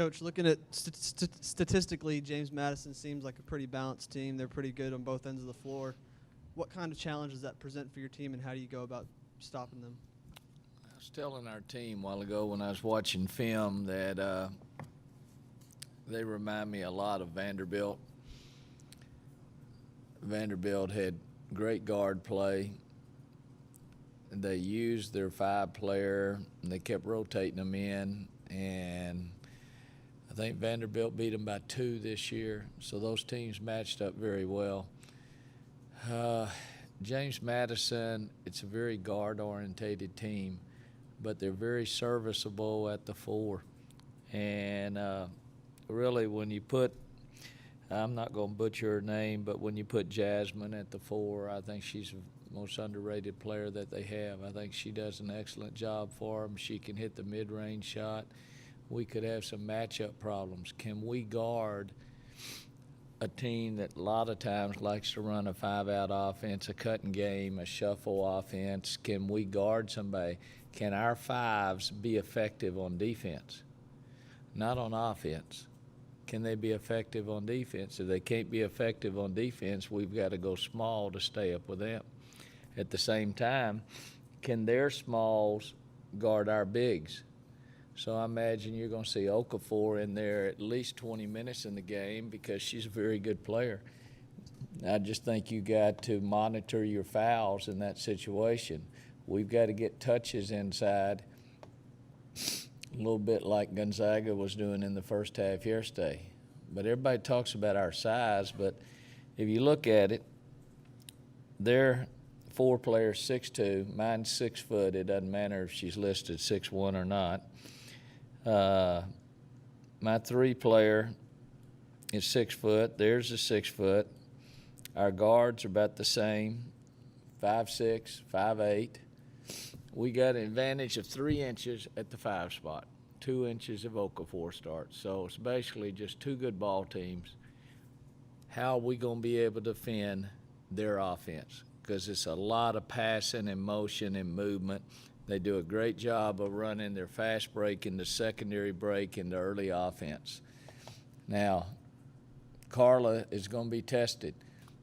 Coach, looking at statistically, James Madison seems like a pretty balanced team. They're pretty good on both ends of the floor. What kind of challenge does that present for your team, and how do you go about stopping them? I was telling our team a while ago when I was watching film that they remind me a lot of Vanderbilt. Vanderbilt had great guard play. They used their 5-player, and they kept rotating them in, and I think Vanderbilt beat them by 2 this year, so those teams matched up very well. James Madison, it's a very guard-orientated team, but they're very serviceable at the 4. And really, when you put, I'm not going to butcher her name, but when you put Jasmine at the 4, I think she's the most underrated player that they have. I think she does an excellent job for them. She can hit the mid-range shot. We could have some matchup problems. Can we guard a team that a lot of times likes to run a 5-out offense, a cutting game, a shuffle offense? Can we guard somebody? Can our 5s be effective on defense? Not on offense. Can they be effective on defense? If they can't be effective on defense, we've got to go small to stay up with them. At the same time, can their smalls guard our bigs? So I imagine you're going to see Okafor in there at least 20 minutes in the game because she's a very good player. I just think you got to monitor your fouls in that situation. We've got to get touches inside, a little bit like Gonzaga was doing in the first half yesterday. But everybody talks about our size, but if you look at it, they're 4 players 6'2", mine's 6 foot. It doesn't matter if she's listed 6'1" or not. My 3-player is 6 foot. Theirs is 6 foot. Our guards are about the same, 5'6", 5'8". We got an advantage of 3 inches at the 5 spot, 2 inches of Okafor starts. So it's basically just 2 good ball teams. How are we going to be able to defend their offense? Because it's a lot of passing and motion and movement. They do a great job of running their fast break into secondary break into early offense. Now, Carla is going to be tested,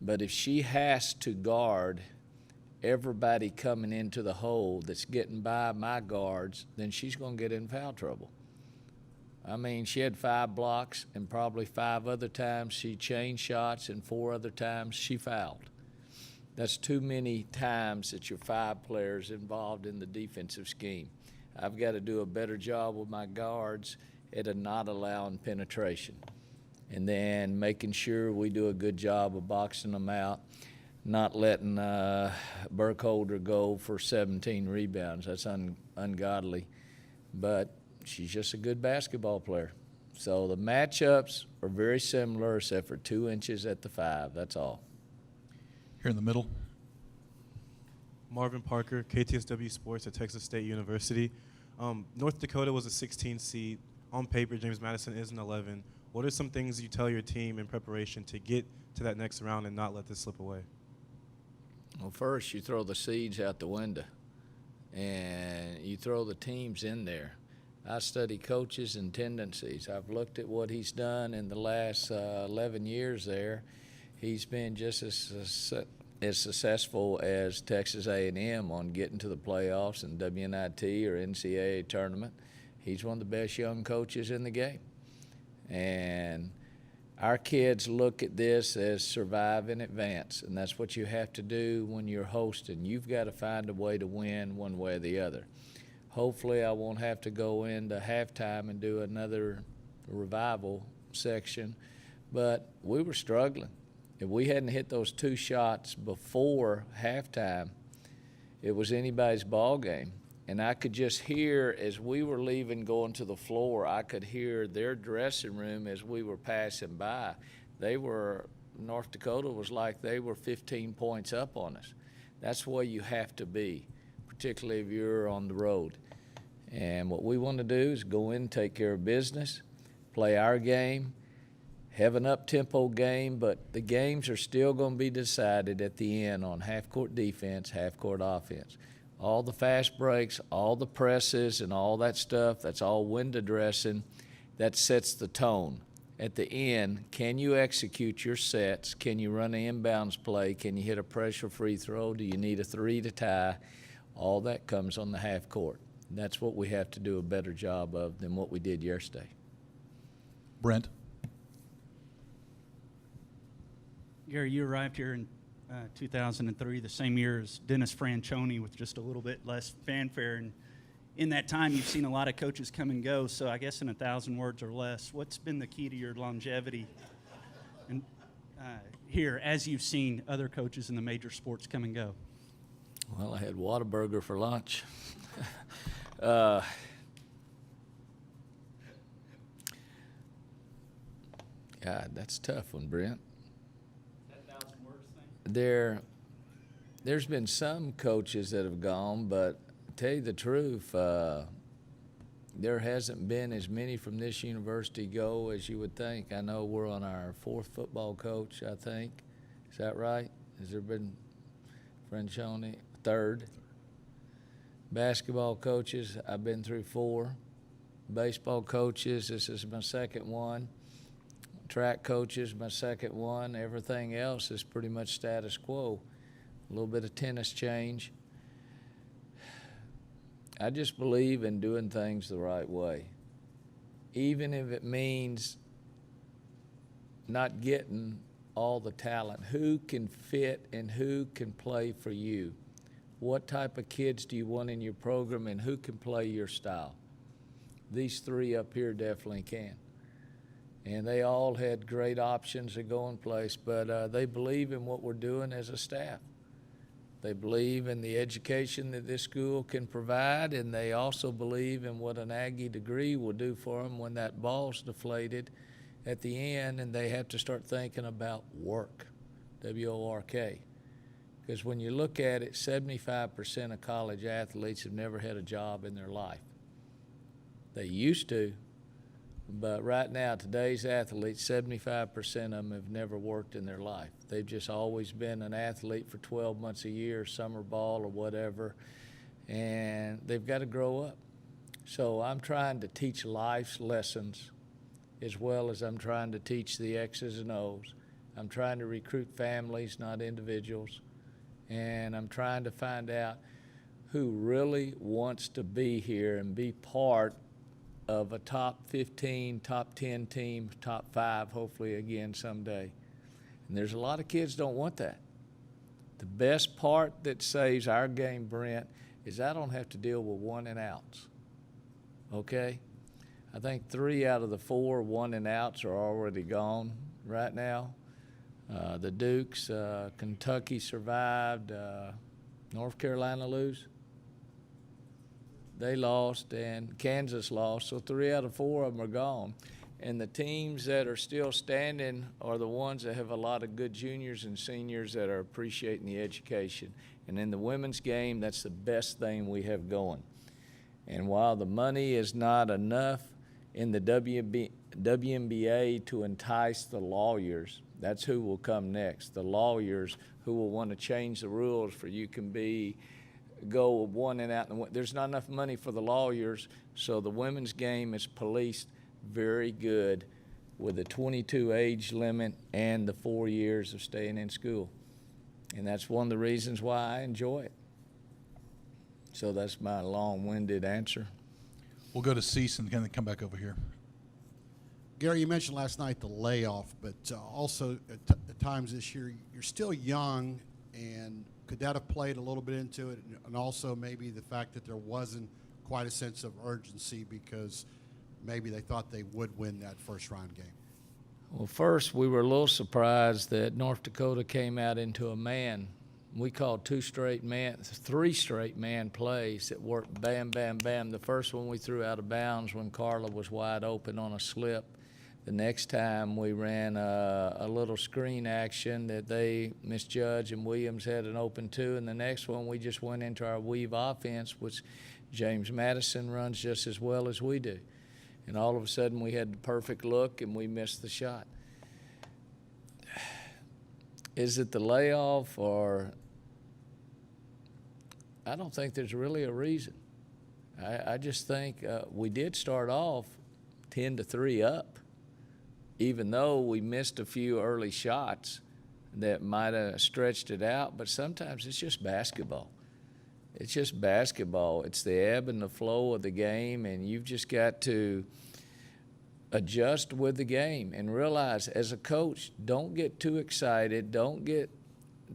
but if she has to guard everybody coming into the hole that's getting by my guards, then she's going to get in foul trouble. I mean, she had 5 blocks, and probably 5 other times she changed shots, and 4 other times she fouled. That's too many times that your 5 players involved in the defensive scheme. I've got to do a better job with my guards at not allowing penetration, and then making sure we do a good job of boxing them out, not letting Burkholder go for 17 rebounds. That's ungodly, but she's just a good basketball player. So the matchups are very similar except for 2 inches at the 5. That's all. Here in the middle. Marvin Parker, KTSW Sports at Texas State University. North Dakota was a 16 seed. On paper, James Madison is an 11. What are some things you tell your team in preparation to get to that next round and not let this slip away? Well, first you throw the seeds out the window, and you throw the teams in there. I study coaches and tendencies. I've looked at what he's done in the last 11 years there. He's been just as successful as Texas A&M on getting to the playoffs and WNIT or NCAA tournament. He's one of the best young coaches in the game. And our kids look at this as survive and advance, and that's what you have to do when you're hosting. You've got to find a way to win one way or the other. Hopefully I won't have to go into halftime and do another revival section, but we were struggling. If we hadn't hit those 2 shots before halftime, it was anybody's ball game. And I could just hear as we were leaving going to the floor, I could hear their dressing room as we were passing by. North Dakota was like they were 15 points up on us. That's where you have to be, particularly if you're on the road. And what we want to do is go in, take care of business, play our game, have an up-tempo game, but the games are still going to be decided at the end on half-court defense, half-court offense. All the fast breaks, all the presses and all that stuff, that's all window dressing. that sets the tone. At the end, can you execute your sets? Can you run an inbounds play? Can you hit a pressure free throw? Do you need a 3 to tie? All that comes on the half court. And that's what we have to do a better job of than what we did yesterday. Brent? Gary, you arrived here in 2003, the same year as Dennis Franchione, with just a little bit less fanfare. And in that time, you've seen a lot of coaches come and go. So I guess in 1,000 words or less, what's been the key to your longevity and here as you've seen other coaches in the major sports come and go? Well, I had Whataburger for lunch. God, that's a tough one, Brent. 1,000 words thing? There's been some coaches that have gone, but to tell you the truth, there hasn't been as many from this university go as you would think. I know we're on our 4th football coach, I think. Is that right? Has there been Franchione? 3rd. Basketball coaches, I've been through 4. Baseball coaches, this is my 2nd one. Track coaches, my 2nd one. Everything else is pretty much status quo. A little bit of tennis change. I just believe in doing things the right way, even if it means not getting all the talent. Who can fit and who can play for you? What type of kids do you want in your program, and who can play your style? These 3 up here definitely can. And they all had great options to go in place, but they believe in what we're doing as a staff. They believe in the education that this school can provide, and they also believe in what an Aggie degree will do for them when that ball's deflated at the end and they have to start thinking about work, W-O-R-K. Because when you look at it, 75% of college athletes have never had a job in their life. They used to, but right now, today's athletes, 75% of them have never worked in their life. They've just always been an athlete for 12 months a year, summer ball or whatever, and they've got to grow up. So I'm trying to teach life's lessons as well as I'm trying to teach the X's and O's. I'm trying to recruit families, not individuals, and I'm trying to find out who really wants to be here and be part of a top 15, top 10 team, top 5, hopefully again someday. And there's a lot of kids don't want that. The best part that saves our game, Brent, is I don't have to deal with 1 and outs, okay? I think 3 out of the 4 1 and outs are already gone right now. The Dukes, Kentucky survived, North Carolina lose. They lost, and Kansas lost, so 3 out of 4 of them are gone. And the teams that are still standing are the ones that have a lot of good juniors and seniors that are appreciating the education. And in the women's game, that's the best thing we have going. And while the money is not enough in the WNBA to entice the lawyers, that's who will come next, the lawyers who will want to change the rules for you can go 1 and out. There's not enough money for the lawyers, so the women's game is policed very good with a 22 age limit and the 4 years of staying in school. And that's one of the reasons why I enjoy it. So that's my long-winded answer. We'll go to Cease and then come back over here. Gary, you mentioned last night the layoff, but also at times this year, you're still young, and could that have played a little bit into it? And also maybe the fact that there wasn't quite a sense of urgency because maybe they thought they would win that first round game? Well, first, we were a little surprised that North Dakota came out into a man. We called 3 straight man plays that worked bam, bam, bam. The first one we threw out of bounds when Carla was wide open on a slip. The next time we ran a little screen action that they misjudged and Williams had an open 2. And the next one we just went into our weave offense, which James Madison runs just as well as we do. And all of a sudden we had the perfect look and we missed the shot. Is it the layoff, or I don't think there's really a reason. I just think we did start off 10-3 up, even though we missed a few early shots that might have stretched it out. But sometimes it's just basketball. It's just basketball. It's the ebb and the flow of the game, and you've just got to adjust with the game and realize, as a coach, don't get too excited, don't get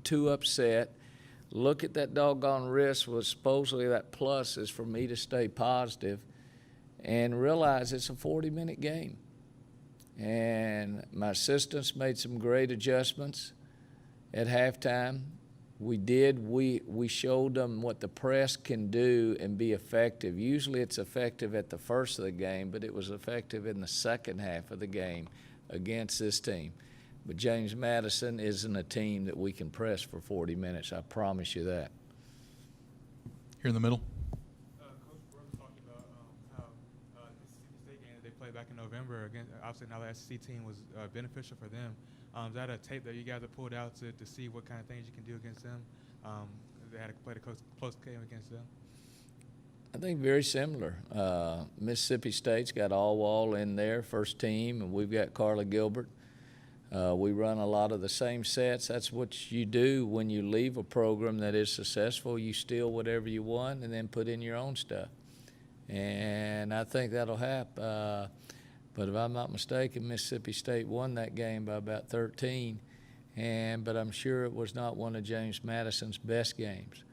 too upset. Look at that doggone wrist was supposedly that plus is for me to stay positive, and realize it's a 40-minute game. And my assistants made some great adjustments at halftime. We showed them what the press can do and be effective. Usually it's effective at the first of the game, but it was effective in the second half of the game against this team. But James Madison isn't a team that we can press for 40 minutes. I promise you that. Here in the middle. Coach Burke was talking about how the Mississippi State game that they played back in November, against, obviously now the SEC team was beneficial for them. Is that a tape that you guys have pulled out to see what kind of things you can do against them? They had to play a close game against them. I think very similar. Mississippi State's got Allwall in there, first team, and we've got Carla Gilbert. We run a lot of the same sets. That's what you do when you leave a program that is successful. You steal whatever you want and then put in your own stuff. And I think that'll happen. But if I'm not mistaken, Mississippi State won that game by about 13. But I'm sure it was not one of James Madison's best games.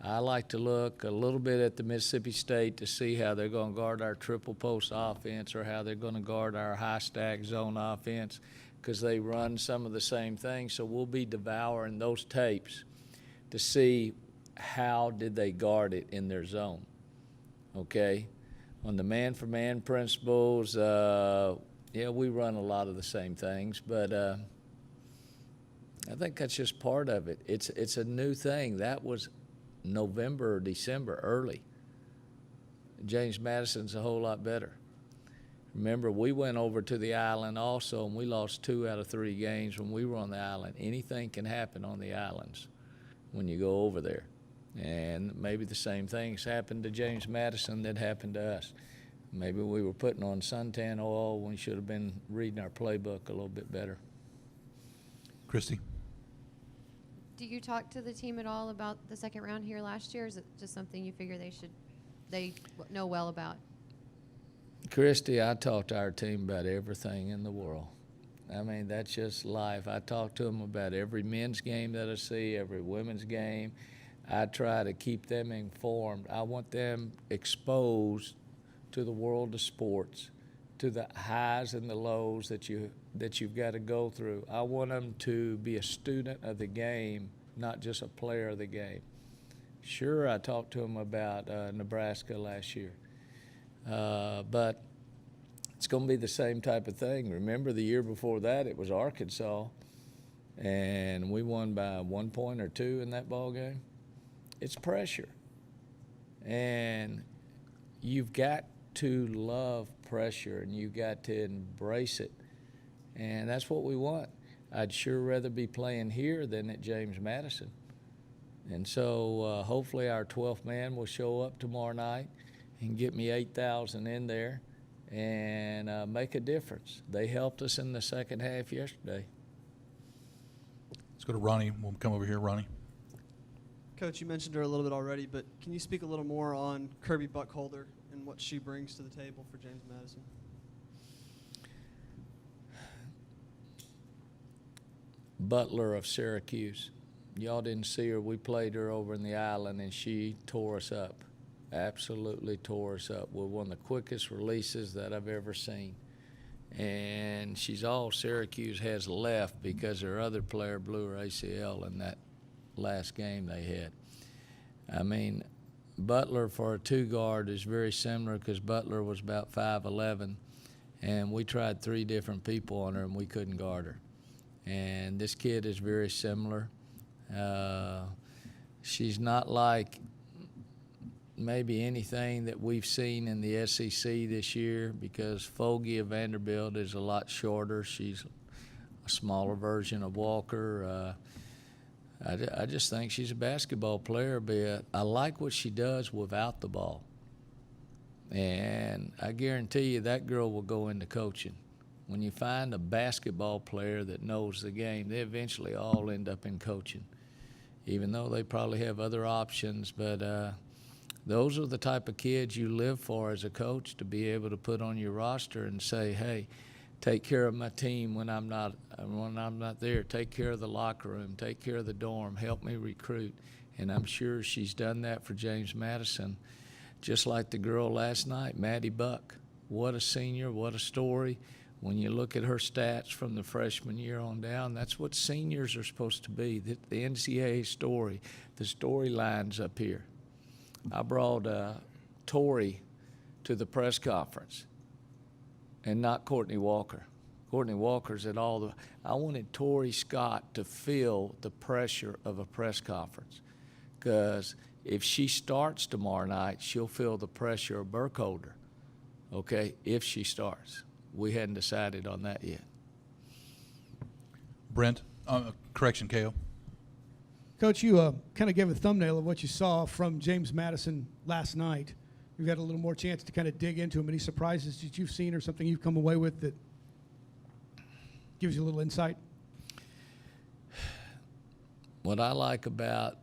I like to look a little bit at the Mississippi State to see how they're going to guard our triple post offense or how they're going to guard our high stack zone offense, because they run some of the same things. So we'll be devouring those tapes to see how did they guard it in their zone, okay? On the man-for-man principles, yeah, we run a lot of the same things, but I think that's just part of it. It's a new thing. That was November or December, early. James Madison's a whole lot better. Remember, we went over to the island also, and we lost 2 out of 3 games when we were on the island. Anything can happen on the islands when you go over there. And maybe the same things happened to James Madison that happened to us. Maybe we were putting on suntan oil when we should have been reading our playbook a little bit better. Christy. Do you talk to the team at all about the second round here last year? Or is it just something you figure they know well about? Christy, I talk to our team about everything in the world. I mean, that's just life. I talk to them about every men's game that I see, every women's game. I try to keep them informed. I want them exposed to the world of sports, to the highs and the lows that you've got to go through. I want them to be a student of the game, not just a player of the game. Sure, I talked to them about Nebraska last year, but it's going to be the same type of thing. Remember, the year before that, it was Arkansas, and we won by 1 point or 2 in that ball game. It's pressure, and you've got to love pressure, and you've got to embrace it, and that's what we want. I'd sure rather be playing here than at James Madison. And so hopefully our 12th man will show up tomorrow night and get me 8,000 in there and make a difference. They helped us in the second half yesterday. Let's go to Ronnie. We'll come over here, Ronnie. Coach, you mentioned her a little bit already, but can you speak a little more on Kirby Buckholder and what she brings to the table for James Madison? Butler of Syracuse. Y'all didn't see her. We played her over in the island, and she tore us up. Absolutely tore us up. We're one of the quickest releases that I've ever seen. And she's all Syracuse has left because her other player blew her ACL in that last game they had. I mean, Butler for a 2-guard is very similar because Butler was about 5'11", and we tried 3 different people on her, and we couldn't guard her. And this kid is very similar. She's not like maybe anything that we've seen in the SEC this year because Fogy of Vanderbilt is a lot shorter. She's a smaller version of Walker. I just think she's a basketball player, but I like what she does without the ball. And I guarantee you that girl will go into coaching. When you find a basketball player that knows the game, they eventually all end up in coaching, even though they probably have other options. But those are the type of kids you live for as a coach, to be able to put on your roster and say, hey, take care of my team when I'm not there. Take care of the locker room. Take care of the dorm. Help me recruit. And I'm sure she's done that for James Madison, just like the girl last night, Maddie Buck. What a senior, what a story. When you look at her stats from the freshman year on down, that's what seniors are supposed to be, the NCAA story, the storylines up here. I brought Tori to the press conference, and not Courtney Walker. Courtney Walker's at all the – I wanted Tori Scott to feel the pressure of a press conference, because if she starts tomorrow night, she'll feel the pressure of Burkholder, okay, if she starts. We hadn't decided on that yet. Brent, correction, KO. Coach, you kind of gave a thumbnail of what you saw from James Madison last night. You've got a little more chance to kind of dig into him. Any surprises that you've seen or something you've come away with that gives you a little insight? What I like about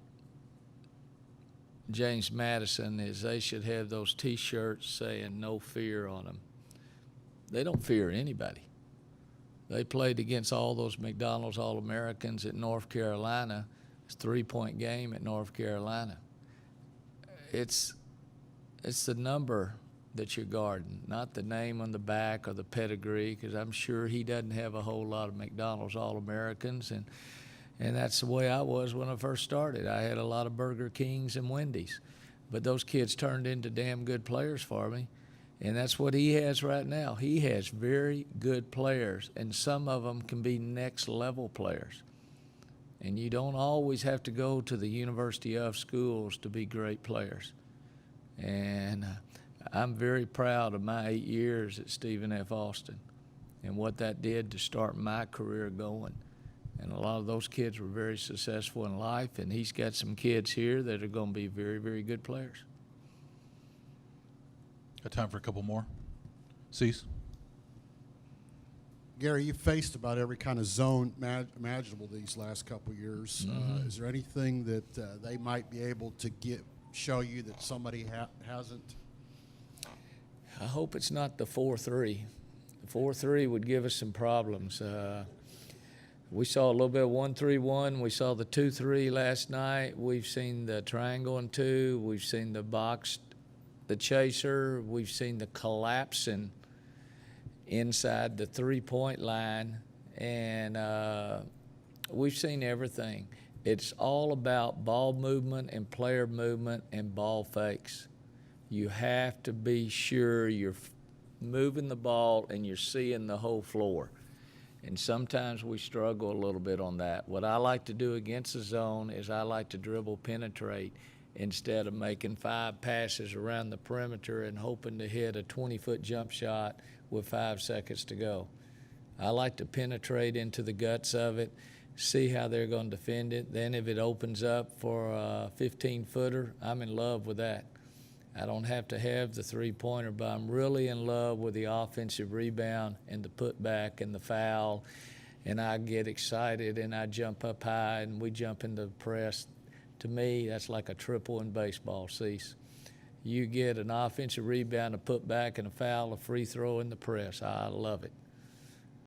James Madison is they should have those T-shirts saying no fear on them. They don't fear anybody. They played against all those McDonald's All-Americans at North Carolina. It's a 3-point game at North Carolina. It's the number that you're guarding, not the name on the back or the pedigree, because I'm sure he doesn't have a whole lot of McDonald's All-Americans, and that's the way I was when I first started. I had a lot of Burger Kings and Wendy's, but those kids turned into damn good players for me. And that's what he has right now. He has very good players, and some of them can be next-level players. And you don't always have to go to the University of schools to be great players. And I'm very proud of my 8 years at Stephen F. Austin and what that did to start my career going. And a lot of those kids were very successful in life, and he's got some kids here that are going to be very, very good players. Got time for a couple more. Cease. Gary, you've faced about every kind of zone imaginable these last couple years. Mm-hmm. Is there anything that they might be able to show you that somebody hasn't? I hope it's not the 4-3. The 4-3 would give us some problems. We saw a little bit of 1-3-1. We saw the 2-3 last night. We've seen the triangle and 2. We've seen the box, the chaser. We've seen the collapsing inside the 3-point line, and we've seen everything. It's all about ball movement and player movement and ball fakes. You have to be sure you're moving the ball and you're seeing the whole floor. And sometimes we struggle a little bit on that. What I like to do against the zone is I like to dribble penetrate instead of making 5 passes around the perimeter and hoping to hit a 20-foot jump shot with 5 seconds to go. I like to penetrate into the guts of it, see how they're going to defend it. Then if it opens up for a 15-footer, I'm in love with that. I don't have to have the three-pointer, but I'm really in love with the offensive rebound and the putback and the foul. And I get excited and I jump up high and we jump into the press. To me, that's like a triple in baseball, Cease. You get an offensive rebound, a putback, and a foul, a free throw in the press. I love it.